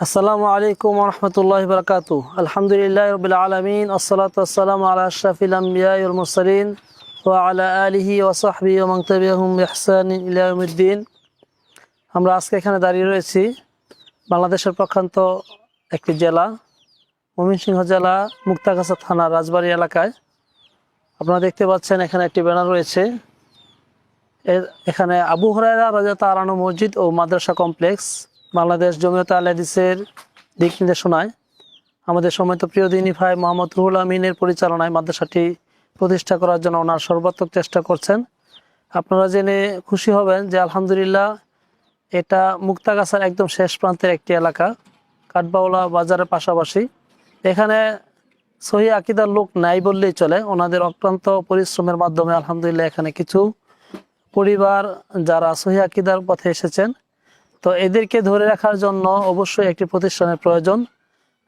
আসসালামু আলাইকুম ওয়া রাহমাতুল্লাহি ওয়া বারাকাতুহু। আলহামদুলিল্লাহি রাব্বিল আলামিন, আসসালাতু ওয়াসসালামু আলা আশরাফিল আমবিয়াই ওয়াল মুরসালিন ওয়া আলা আলিহি ওয়া সাহবিহি ওয়া মান তাবিআহুম বিইহসানিন ইলা ইয়াউমিদ্দিন। আমরা আজকে এখানে দাঁড়িয়ে রয়েছি বাংলাদেশের প্রত্যন্ত একটি জেলা, ময়মনসিংহ জেলা, মুক্তাগাছা থানা, রাজবাড়ী এলাকায়। আপনারা দেখতে পাচ্ছেন এখানে একটি ব্যানার রয়েছে। এখানে আবু হুরায়রা রাদিয়াল্লাহু আনহু মসজিদ ও মাদ্রাসা কমপ্লেক্স, বাংলাদেশ জমিয়তে আহলে হাদিসের দিক নির্দেশনায় আমাদের সম্মানিত প্রিয় দিনী ভাই মোহাম্মদ রুহুল আমিনের পরিচালনায় মাদ্রাসাটি প্রতিষ্ঠা করার জন্য ওনার সর্বাত্মক চেষ্টা করছেন। আপনারা জেনে খুশি হবেন যে আলহামদুলিল্লাহ এটা মুক্তাগাছার একদম শেষ প্রান্তের একটি এলাকা, কাঠবাউলা বাজারের পাশাপাশি। এখানে সহি আকীদার লোক নাই বললেই চলে। ওনাদের অক্লান্ত পরিশ্রমের মাধ্যমে আলহামদুলিল্লাহ এখানে কিছু পরিবার যারা সহি আকীদার পথে এসেছেন, তো এদেরকে ধরে রাখার জন্য অবশ্যই একটি প্রতিষ্ঠানের প্রয়োজন।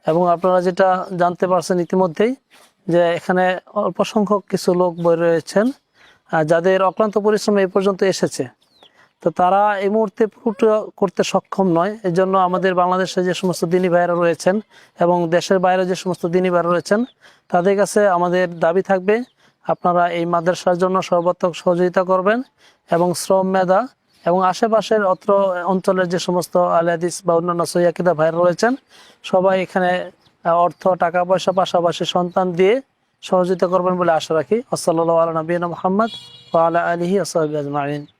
এবং আপনারা যেটা জানতে পারছেন ইতিমধ্যেই যে এখানে অল্প সংখ্যক কিছু লোক বই রয়েছেন যাদের অক্লান্ত পরিশ্রম এই পর্যন্ত এসেছে, তো তারা এই মুহূর্তে পুরোটা করতে সক্ষম নয়। এই জন্য আমাদের বাংলাদেশে যে সমস্ত দিনী ভাইরা রয়েছেন এবং দেশের বাইরে যে সমস্ত দিনী ভাইরা রয়েছেন, তাদের কাছে আমাদের দাবি থাকবে আপনারা এই মাদ্রাসার জন্য সর্বাত্মক সহযোগিতা করবেন এবং শ্রম মেধা এবং আশেপাশের অত্র অঞ্চলের যে সমস্ত আহলে হাদিস বা অন্যান্য সহিহ আকীদা ভাইরা রয়েছেন, সবাই এখানে অর্থ টাকা পয়সা পাশাপাশি সন্তান দিয়ে সহযোগিতা করবেন বলে আশা রাখি। আসসালামু আলা নবিয়িনা মুহাম্মদ ওয়া আলা আলিহি ওয়া সাহবিহি আজমাইন।